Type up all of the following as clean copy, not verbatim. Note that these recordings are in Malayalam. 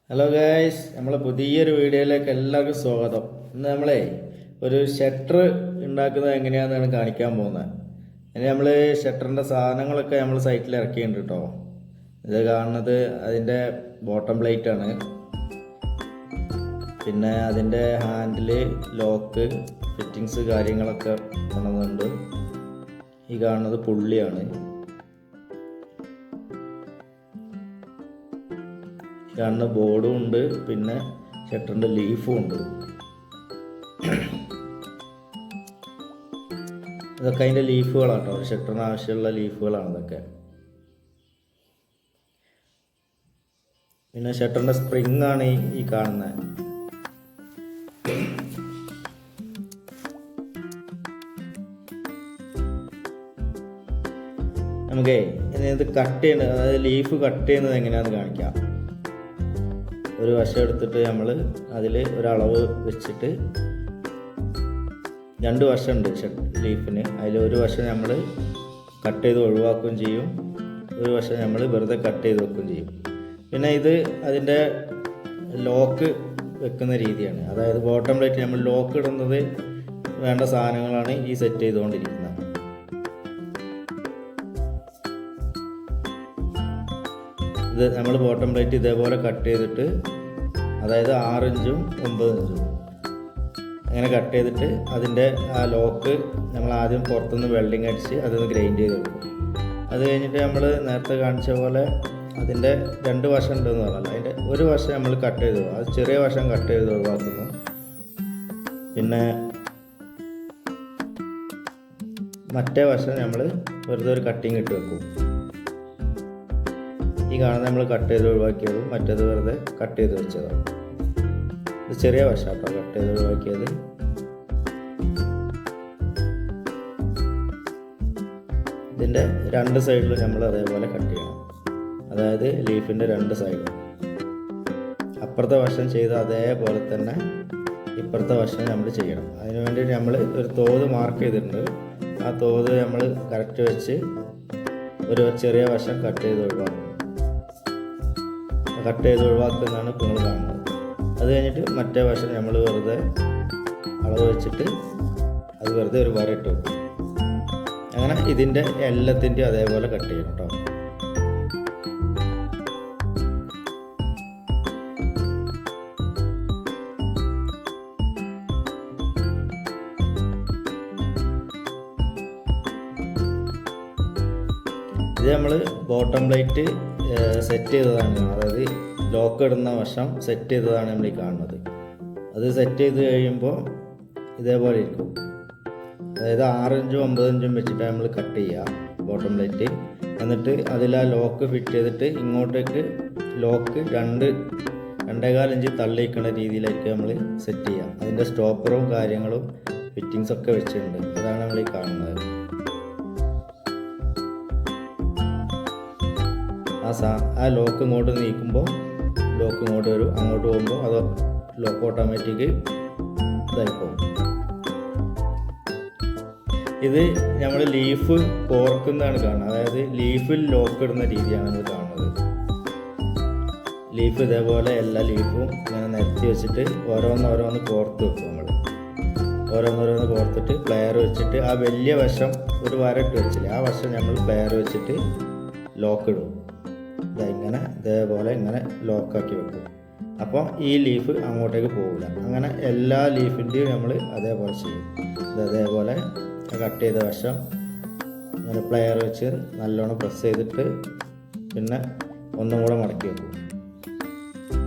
ഹലോ ഗൈസ്, നമ്മളെ പുതിയൊരു വീഡിയോയിലേക്ക് എല്ലാവർക്കും സ്വാഗതം. ഇന്ന് നമ്മളെ ഒരു ഷട്ടർ ഉണ്ടാക്കുന്നത് എങ്ങനെയാണെന്നാണ് കാണിക്കാൻ പോകുന്നത്. ഇനി നമ്മൾ ഷട്ടറിൻ്റെ സാധനങ്ങളൊക്കെ നമ്മൾ സൈറ്റിൽ ഇറക്കിയിട്ടുണ്ട് കേട്ടോ. ഇത് കാണുന്നത് അതിൻ്റെ ബോട്ടം പ്ലേറ്റ് ആണ്. പിന്നെ അതിൻ്റെ ഹാൻഡില്, ലോക്ക്, ഫിറ്റിങ്സ് കാര്യങ്ങളൊക്കെ കൊണ്ടുവന്നുണ്ട്. ഈ കാണുന്നത് പുള്ളിയാണ്. കാണുന്ന ബോർഡും ഉണ്ട്, പിന്നെ ഷട്ടറിൻ്റെ ലീഫും ഉണ്ട്. ഇതൊക്കെ അതിൻ്റെ ലീഫുകളാണ് കേട്ടോ, ഷട്ടറിന് ആവശ്യമുള്ള ലീഫുകളാണ് ഇതൊക്കെ. പിന്നെ ഷട്ടറിൻ്റെ സ്പ്രിങ് ആണ് ഈ കാണുന്നത്. നമുക്കേ ഇത് കട്ട് ചെയ്യുന്നത്, അതായത് ലീഫ് കട്ട് ചെയ്യുന്നത് എങ്ങനെയാണെന്ന് കാണിക്കാം. ഒരു വശം എടുത്തിട്ട് നമ്മൾ അതിൽ ഒരളവ് വെച്ചിട്ട്, രണ്ട് വശമുണ്ട് ലീഫിന്. അതിൽ ഒരു വശം നമ്മൾ കട്ട് ചെയ്ത് ഒഴിവാക്കുകയും ചെയ്യും, ഒരു വശം നമ്മൾ വെറുതെ കട്ട് ചെയ്ത് വെക്കുകയും ചെയ്യും. പിന്നെ ഇത് അതിൻ്റെ ലോക്ക് വെക്കുന്ന രീതിയാണ്. അതായത് ബോട്ടം പ്ലേറ്റ് നമ്മൾ ലോക്ക് ഇടുന്നത് വേണ്ട സാധനങ്ങളാണ് ഈ സെറ്റ് ചെയ്തുകൊണ്ടിരിക്കുന്നത്. ഇത് നമ്മൾ ബോട്ടം പ്ലേറ്റ് ഇതേപോലെ കട്ട് ചെയ്തിട്ട്, അതായത് 6 ഇഞ്ചും 9 ഇഞ്ചും അങ്ങനെ കട്ട് ചെയ്തിട്ട് അതിൻ്റെ ആ ലോക്ക് നമ്മൾ ആദ്യം പുറത്തുനിന്ന് വെൽഡിങ് അടിച്ച് അതൊന്ന് ഗ്രൈൻഡ് ചെയ്തെടുക്കും. അത് കഴിഞ്ഞിട്ട് നമ്മൾ നേരത്തെ കാണിച്ച പോലെ അതിൻ്റെ രണ്ട് വശം ഉണ്ടെന്ന് പറഞ്ഞാൽ അതിൻ്റെ ഒരു വശം നമ്മൾ കട്ട് ചെയ്ത് പോകും. അത് ചെറിയ വശം കട്ട് ചെയ്ത് ഒഴിവാക്കുന്നു. പിന്നെ മറ്റേ വശം നമ്മൾ വെറുതെ ഒരു കട്ടിങ് ഇട്ട് വെക്കും. ഈ കാണുന്നത് നമ്മൾ കട്ട് ചെയ്ത് ഒഴിവാക്കിയതും മറ്റേത് വെറുതെ കട്ട് ചെയ്ത് വെച്ചതാണ്. ഇത് ചെറിയ വശം കേട്ടോ കട്ട് ചെയ്ത് ഒഴിവാക്കിയത്. ഇതിൻ്റെ രണ്ട് സൈഡിലും നമ്മൾ അതേപോലെ കട്ട് ചെയ്യണം. അതായത് ലീഫിൻ്റെ രണ്ട് സൈഡും അപ്പുറത്തെ വശം ചെയ്ത അതേപോലെ തന്നെ ഇപ്പുറത്തെ വശം നമ്മൾ ചെയ്യണം. അതിനു വേണ്ടി നമ്മൾ ഒരു തോത് മാർക്ക് ചെയ്തിട്ടുണ്ട്. ആ തോത് നമ്മൾ കറക്റ്റ് വെച്ച് ഒരു ചെറിയ വശം കട്ട് ചെയ്ത് ഒഴിവാക്കും. കട്ട് ചെയ്ത് ഒഴിവാക്കുന്നതാണ് ഇപ്പോൾ നിങ്ങൾ കാണുന്നത്. അത് കഴിഞ്ഞിട്ട് മറ്റേ വശം നമ്മൾ വെറുതെ അളവ് വെച്ചിട്ട് അത് വെറുതെ ഒരു വരയിട്ട് വെക്കും. അങ്ങനെ ഇതിൻ്റെ എല്ലാത്തിൻ്റെയും അതേപോലെ കട്ട് ചെയ്യണം കേട്ടോ. ഇത് നമ്മൾ ബോട്ടം പ്ലേറ്റ് സെറ്റ് ചെയ്തതാണ്, അതായത് ലോക്ക് ഇടുന്ന വശം സെറ്റ് ചെയ്തതാണ് നമ്മൾ ഈ കാണുന്നത്. അത് സെറ്റ് ചെയ്ത് കഴിയുമ്പോൾ ഇതേപോലെ ഇരിക്കും. അതായത് 6 ഇഞ്ചും 9 ഇഞ്ചും വെച്ചിട്ട് നമ്മൾ കട്ട് ചെയ്യുക ബോട്ടം പ്ലേറ്റ്. എന്നിട്ട് അതിൽ ആ ലോക്ക് ഫിറ്റ് ചെയ്തിട്ട് ഇങ്ങോട്ടേക്ക് ലോക്ക് 2.25 ഇഞ്ച് തള്ളിയിരിക്കുന്ന രീതിയിലായിരിക്കും നമ്മൾ സെറ്റ് ചെയ്യുക. അതിൻ്റെ സ്റ്റോപ്പറും കാര്യങ്ങളും ഫിറ്റിങ്സൊക്കെ വെച്ചിട്ടുണ്ട്. അതാണ് നമ്മൾ ഈ കാണുന്നത്. ആ ലോക്ക് ഇങ്ങോട്ട് നീക്കുമ്പോൾ ലോക്ക് ഇങ്ങോട്ട് വരും, അങ്ങോട്ട് പോകുമ്പോൾ അത് ലോക്ക് ഓട്ടോമാറ്റിക് ഇതായിപ്പോകും. ഇത് നമ്മൾ ലീഫ് കോർക്കുന്നതാണ് കാണുന്നത്. അതായത് ലീഫിൽ ലോക്ക് ഇടുന്ന രീതിയാണ് നമ്മൾ കാണുന്നത്. ലീഫ് ഇതേപോലെ എല്ലാ ലീഫും ഇങ്ങനെ നിരത്തി വെച്ചിട്ട് ഓരോന്നോരോന്ന് കോർത്ത് വെക്കും. നമ്മൾ ഓരോന്നോരോന്ന് കോർത്തിട്ട് പ്ലെയർ വെച്ചിട്ട് ആ വലിയ വശം ഒരു വരട്ട് വെച്ചില്ലേ, ആ വശം നമ്മൾ പ്ലെയർ വെച്ചിട്ട് ലോക്ക് ഇടും. ഇങ്ങനെ ഇതേപോലെ ഇങ്ങനെ ലോക്കാക്കി വെക്കും. അപ്പോൾ ഈ ലീഫ് അങ്ങോട്ടേക്ക് പോകില്ല. അങ്ങനെ എല്ലാ ലീഫിൻ്റെയും നമ്മൾ അതേപോലെ ചെയ്യും. അതേപോലെ കട്ട് ചെയ്ത വശം ഇങ്ങനെ പ്ലെയർ വെച്ച് നല്ലോണം പ്രസ് ചെയ്തിട്ട് പിന്നെ ഒന്നും കൂടെ മടക്കി വെക്കും.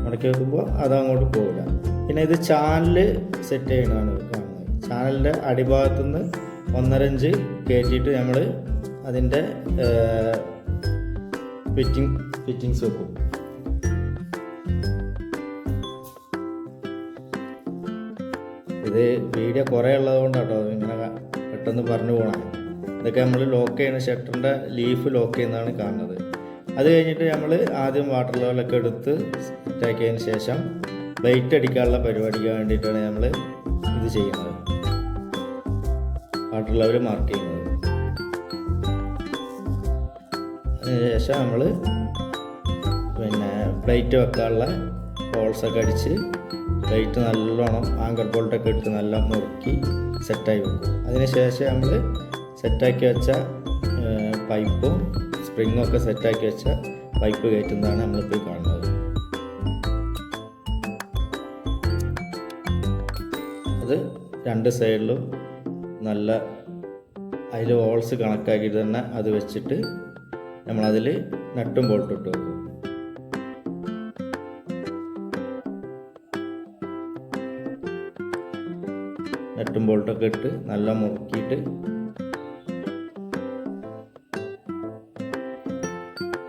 മടക്കി വെക്കുമ്പോൾ അതങ്ങോട്ട് പോകില്ല. പിന്നെ ഇത് ചാനൽ സെറ്റ് ചെയ്യണതാണ് കാണുന്നത്. ചാനലിൻ്റെ അടിഭാഗത്തുനിന്ന് 1.5 ഇഞ്ച് കയറ്റിയിട്ട് നമ്മൾ അതിൻ്റെ ഫിറ്റിങ്സ് വെക്കും. ഇത് വീഡിയോ കുറേ ഉള്ളത് കൊണ്ടാട്ടോ ഇങ്ങനെ പെട്ടെന്ന് പറഞ്ഞു പോകണം. ഇതൊക്കെ നമ്മൾ ലോക്ക് ചെയ്യുന്ന ഷട്ടറിൻ്റെ ലീഫ് ലോക്ക് ചെയ്യുന്നതാണ് കാണുന്നത്. അത് കഴിഞ്ഞിട്ട് നമ്മൾ ആദ്യം വാട്ടർ ലെവലൊക്കെ എടുത്ത് സെറ്റാക്കിയതിന് ശേഷം പ്ലേറ്റ് അടിക്കാനുള്ള പരിപാടിക്ക് വേണ്ടിയിട്ടാണ് നമ്മൾ ഇത് ചെയ്യുന്നത്. വാട്ടർ ലെവൽ മാർക്ക് ചെയ്യുന്നത്. അതിന് ശേഷം നമ്മൾ പിന്നെ പ്ലേറ്റ് വെക്കാനുള്ള ഹോൾസൊക്കെ അടിച്ച് പ്ലേറ്റ് നല്ലോണം ആങ്കർ ബോൾട്ടൊക്കെ ഇട്ട് നല്ല മുറുക്കി സെറ്റായി വെക്കും. അതിന് ശേഷം നമ്മൾ സെറ്റാക്കി വെച്ച പൈപ്പും സ്പ്രിങ്ങും ഒക്കെ സെറ്റാക്കി വെച്ച പൈപ്പ് കയറ്റുന്നതാണ് നമ്മളിപ്പോൾ കാണുന്നത്. അത് രണ്ട് സൈഡിലും നല്ല അതിൽ ഹോൾസ് കണക്കാക്കിയിട്ട് തന്നെ അത് വെച്ചിട്ട് നമ്മളതിൽ നട്ടും ബോൾട്ടും ഇട്ട് വെക്കും. നട്ടും ബോൾട്ടൊക്കെ ഇട്ട് നല്ല മുറുക്കിയിട്ട്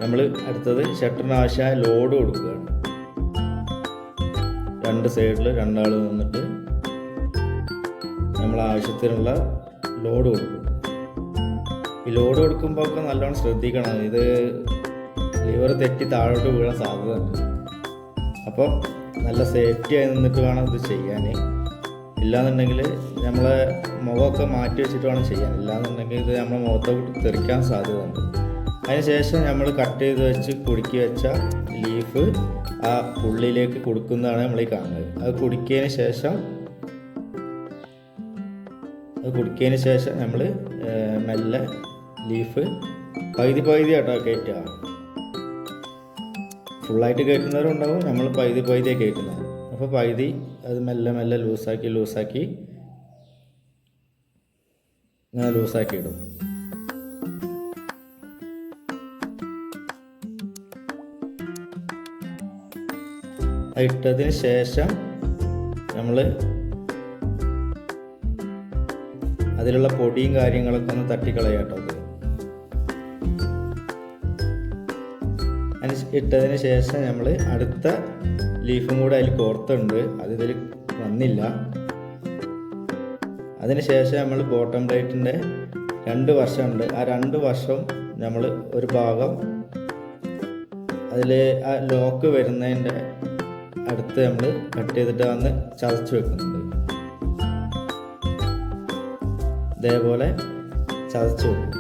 നമ്മൾ അടുത്തത് ഷട്ടറിന് ആവശ്യമായ ലോഡ് കൊടുക്കുകയാണ്. രണ്ട് സൈഡിൽ രണ്ടാൾ നിന്നിട്ട് നമ്മൾ ആവശ്യത്തിനുള്ള ലോഡ് കൊടുക്കും. ഈ ലോഡ് കൊടുക്കുമ്പോൾ ഒക്കെ നല്ലോണം ശ്രദ്ധിക്കണം. ഇത് ലിവർ തെറ്റി താഴോട്ട് വീഴാൻ സാധ്യത ഉണ്ട്. അപ്പോൾ നല്ല സേഫ്റ്റി ആയി നിന്നിട്ട് വേണം ഇത് ചെയ്യാൻ. ഇല്ലാന്നുണ്ടെങ്കിൽ നമ്മളെ മുഖമൊക്കെ മാറ്റി വെച്ചിട്ട് വേണം ചെയ്യാൻ. ഇല്ലാന്നുണ്ടെങ്കിൽ ഇത് നമ്മളെ മുഖത്തോട്ട് തെറിക്കാൻ സാധ്യത ഉണ്ട്. അതിനുശേഷം നമ്മൾ കട്ട് ചെയ്ത് വെച്ച് കുടുക്കി വെച്ച ലീഫ് ആ ഉള്ളിലേക്ക് കൊടുക്കുന്നതാണ് നമ്മൾ ഈ കാണുന്നത്. അത് കുടുക്കിയതിന് ശേഷം നമ്മൾ മെല്ലെ ലീഫ് പകുതി ആയിട്ടോ കയറ്റുക. ഫുള്ളായിട്ട് കയറ്റുന്നവരുണ്ടാവും, നമ്മൾ പകുതിയാണ് കയറ്റുന്നത്. അപ്പോൾ പകുതി അത് മെല്ലെ ലൂസാക്കി ഇങ്ങനെ ലൂസാക്കി ഇടും. ഇട്ടതിന് ശേഷം നമ്മൾ അതിലുള്ള പൊടിയും കാര്യങ്ങളൊക്കെ ഒന്ന് തട്ടിക്കളയാട്ടോ. ഇട്ടതിന് ശേഷം നമ്മൾ അടുത്ത ലീഫും കൂടെ അതിൽ കോർത്തുണ്ട്, അതിൽ വന്നില്ല. അതിന് ശേഷം നമ്മൾ ബോട്ടം പ്ലേറ്റിൻ്റെ 2 വശമുണ്ട്. ആ 2 വശം നമ്മൾ ഒരു ഭാഗം അതിൽ ആ ലോക്ക് വരുന്നതിൻ്റെ അടുത്ത് നമ്മൾ കട്ട് ചെയ്തിട്ട് വന്ന് ചതച്ച് വെക്കുന്നുണ്ട്. ഇതേപോലെ ചതച്ച് വെക്കും.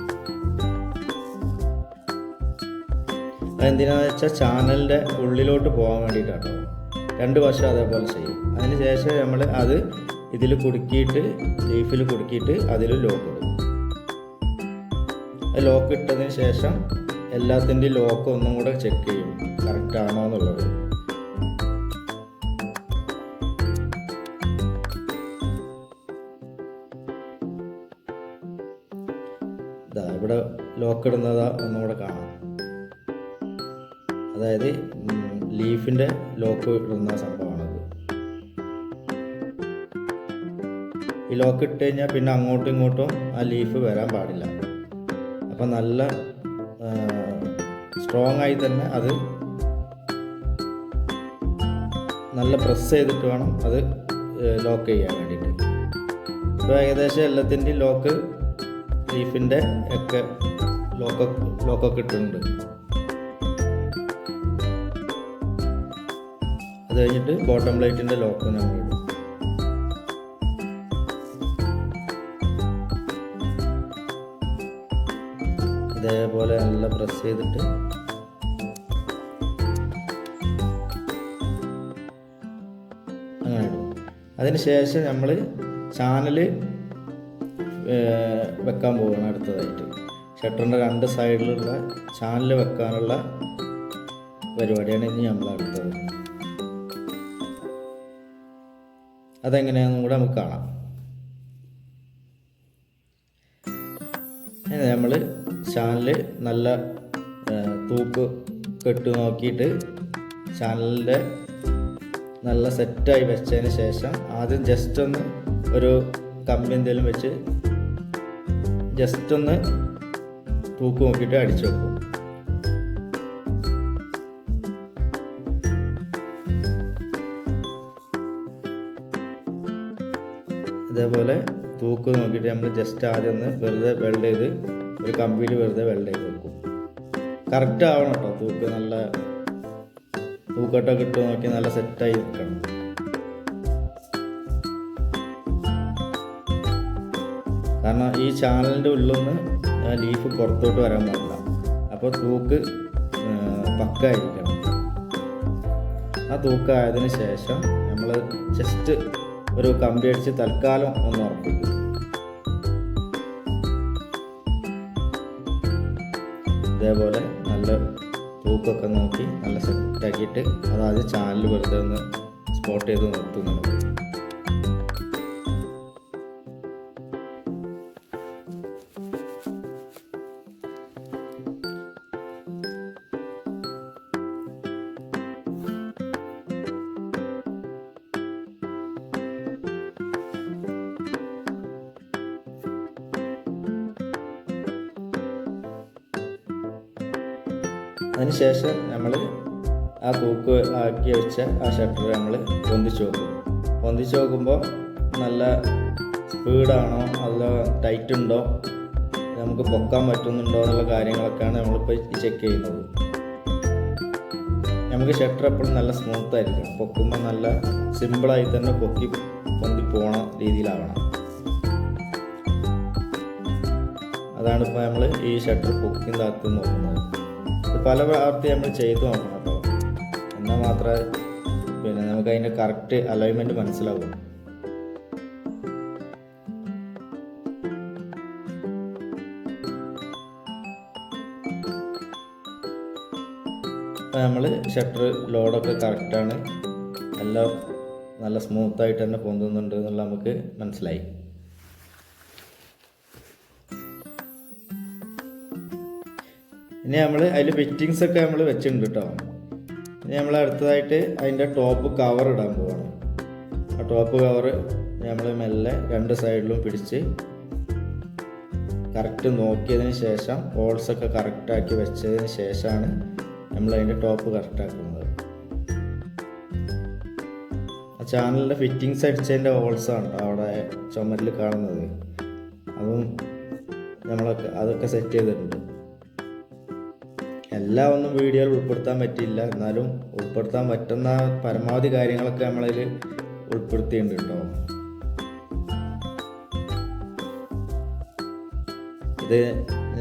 അതെന്തിനാന്ന് വെച്ചാൽ ചാനലിൻ്റെ ഉള്ളിലോട്ട് പോകാൻ വേണ്ടിയിട്ടാണ്. 2 വശം അതേപോലെ ചെയ്യും. അതിന് ശേഷം നമ്മൾ അത് ഇതിൽ കുടുക്കിയിട്ട് ലീഫിൽ കുടുക്കിയിട്ട് അതിൽ ലോക്ക് ഇടും. ലോക്ക് ഇട്ടതിന് ശേഷം എല്ലാത്തിൻ്റെയും ലോക്ക് ഒന്നും കൂടെ ചെക്ക് ചെയ്യും കറക്റ്റ് ആണോ എന്നുള്ളത്. ഇവിടെ ലോക്ക് ഇടുന്നതാ ഒന്നുകൂടെ കാണാം. അതായത് ലീഫിൻ്റെ ലോക്ക് ഇടുന്ന സംഭവമാണത്. ഈ ലോക്ക് ഇട്ട് കഴിഞ്ഞാൽ പിന്നെ അങ്ങോട്ടും ഇങ്ങോട്ടും ആ ലീഫ് വരാൻ പാടില്ല. അപ്പം നല്ല സ്ട്രോങ് ആയി തന്നെ അത് നല്ല പ്രസ് ചെയ്തിട്ട് വേണം അത് ലോക്ക് ചെയ്യാൻ വേണ്ടിയിട്ട്. ഇപ്പോൾ ഏകദേശം എല്ലാത്തിൻ്റെയും ലോക്ക് ലീഫിൻ്റെ ഒക്കെ ലോക്കൊക്കെ ഇട്ടിട്ടുണ്ട്. അത് കഴിഞ്ഞിട്ട് ബോട്ടം പ്ലേറ്റിൻ്റെ ലോക്ക് നമ്മൾ ഇടും. ഇതേപോലെ നല്ല പ്രസ് ചെയ്തിട്ട് അങ്ങനെ ഇടും. അതിന് ശേഷം നമ്മൾ ചാനൽ വെക്കാൻ പോവുകയാണ് അടുത്തതായിട്ട്. ഷട്ടറിൻ്റെ 2 സൈഡിലുള്ള ചാനൽ വെക്കാനുള്ള പരിപാടിയാണ് ഇനി നമ്മൾ അടുത്തത്. അതെങ്ങനെയാണെന്നും കൂടെ നമുക്ക് കാണാം. നമ്മൾ ചാനൽ നല്ല തൂക്ക് കെട്ട് നോക്കിയിട്ട് ചാനലിൻ്റെ നല്ല സെറ്റായി വെച്ചതിന് ശേഷം ആദ്യം ജസ്റ്റ് ഒന്ന് ഒരു കമ്പി എന്തെങ്കിലും വെച്ച് ജസ്റ്റ് ഒന്ന് തൂക്ക് നോക്കിയിട്ട് അടിച്ചു വെക്കും. ഇതേപോലെ തൂക്ക് നോക്കിയിട്ട് നമ്മൾ ജസ്റ്റ് ആദ്യം ഒന്ന് വെറുതെ വെൽഡ് ചെയ്ത് ഒരു കമ്പിയിൽ വെറുതെ വെൽഡ് ചെയ്ത് വെക്കും. കറക്റ്റ് ആവണം കേട്ടോ. തൂക്ക് നല്ല തൂക്കട്ടൊക്കെ ഇട്ട് നോക്കി നല്ല സെറ്റായി നിൽക്കണം. കാരണം ഈ ചാനലിൻ്റെ ഉള്ളിൽ നിന്ന് ലീഫ് പുറത്തോട്ട് വരാൻ പാടില്ല. അപ്പോൾ തൂക്ക് പക്കായിരിക്കണം. ആ തൂക്കമായതിന് ശേഷം നമ്മൾ ജസ്റ്റ് ഒരു കമ്പി അടിച്ച് തൽക്കാലം ഒന്ന് ഉറപ്പിക്കും. ഇതേപോലെ നല്ല തൂക്കൊക്കെ നോക്കി നല്ല സെറ്റാക്കിയിട്ട് അതായത് ചാനൽ വെറുതെ ഒന്ന് സ്പോട്ട് ചെയ്ത് നിർത്തും നമ്മൾ. അതിനുശേഷം നമ്മൾ ആ തൂക്ക് ആക്കി വെച്ച ആ ഷട്ടർ നമ്മൾ പൊന്തിച്ച് നോക്കും. പൊന്തിച്ച് നോക്കുമ്പോൾ നല്ല സ്പീഡാണോ അതോ ടൈറ്റ് ഉണ്ടോ, നമുക്ക് പൊക്കാൻ പറ്റുന്നുണ്ടോ എന്നുള്ള കാര്യങ്ങളൊക്കെയാണ് നമ്മളിപ്പോൾ ചെക്ക് ചെയ്യുന്നത്. നമുക്ക് ഷട്ടർ എപ്പോഴും നല്ല സ്മൂത്ത് ആയിരിക്കണം, പൊക്കുമ്പോൾ നല്ല സിമ്പിളായി തന്നെ പൊന്തി പോണ രീതിയിലാവണം. അതാണിപ്പോൾ നമ്മൾ ഈ ഷട്ടർ പൊക്കി താത്തി നോക്കുന്നത്. പല പ്രാവർത്തി നമ്മൾ ചെയ്തു നോക്കണം കേട്ടോ, എന്നാൽ മാത്രമേ നമുക്ക് അതിൻ്റെ കറക്റ്റ് അലൈൻമെൻറ്റ് മനസ്സിലാവും. അപ്പോൾ നമ്മൾ ഷട്ടർ ലോഡൊക്കെ കറക്റ്റാണ്, എല്ലാം നല്ല സ്മൂത്തായിട്ട് തന്നെ പൊന്തുന്നുണ്ട് എന്നുള്ള നമുക്ക് മനസ്സിലായി. ഇനി നമ്മൾ അതിൽ ഫിറ്റിങ്സ് ഒക്കെ നമ്മൾ വെച്ചിട്ടുണ്ട് കേട്ടോ. ഇനി നമ്മൾ അടുത്തതായിട്ട് അതിൻ്റെ ടോപ്പ് കവർ ഇടാൻ പോവാണ്. ആ ടോപ്പ് കവർ നമ്മൾ മെല്ലെ രണ്ട് സൈഡിലും പിടിച്ച് കറക്റ്റ് നോക്കിയതിന് ശേഷം ഹോൾസൊക്കെ കറക്റ്റാക്കി വെച്ചതിന് ശേഷമാണ് നമ്മൾ അതിൻ്റെ ടോപ്പ് കറക്റ്റാക്കുന്നത്. ആ ചാനലിൻ്റെ ഫിറ്റിങ്സ് അടിച്ചതിൻ്റെ ഹോൾസാണ് അവിടെ ചുമരിൽ കാണുന്നത്. അതൊക്കെ സെറ്റ് ചെയ്തിട്ടുണ്ട്. എല്ലാം ഒന്നും വീഡിയോയിൽ ഉൾപ്പെടുത്താൻ പറ്റിയില്ല, എന്നാലും ഉൾപ്പെടുത്താൻ പറ്റുന്ന പരമാവധി കാര്യങ്ങളൊക്കെ നമ്മളതിൽ ഉൾപ്പെടുത്തിയിട്ടുണ്ട് കേട്ടോ. ഇത്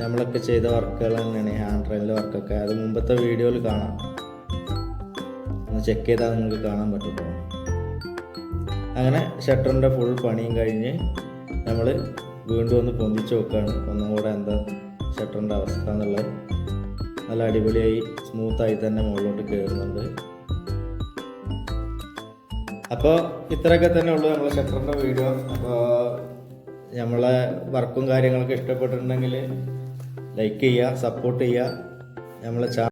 നമ്മളൊക്കെ ചെയ്ത വർക്കുകൾ തന്നെയാണ്, ഹാൻഡ് റെയിലിലെ വർക്കൊക്കെ. അത് മുമ്പത്തെ വീഡിയോയിൽ കാണാം, ഒന്ന് ചെക്ക് ചെയ്താൽ നിങ്ങൾക്ക് കാണാൻ പറ്റും കേട്ടോ. അങ്ങനെ ഷട്ടറിൻ്റെ ഫുൾ പണിയും കഴിഞ്ഞ് നമ്മൾ വീണ്ടും ഒന്ന് പൊന്തിച്ച് നോക്കുകയാണ്, ഒന്നും കൂടെ എന്താ ഷട്ടറിൻ്റെ അവസ്ഥ എന്നുള്ളത്. നല്ല അടിപൊളിയായി സ്മൂത്തായി തന്നെ മുകളിലോട്ട് കയറുന്നുണ്ട്. അപ്പോൾ ഇത്രയൊക്കെ തന്നെ ഉള്ളൂ നമ്മളെ ഷട്ടറിൻ്റെ വീഡിയോ. അപ്പോൾ നമ്മളെ വർക്കും കാര്യങ്ങളൊക്കെ ഇഷ്ടപ്പെട്ടിട്ടുണ്ടെങ്കിൽ ലൈക്ക് ചെയ്യുക, സപ്പോർട്ട് ചെയ്യുക. നമ്മളെ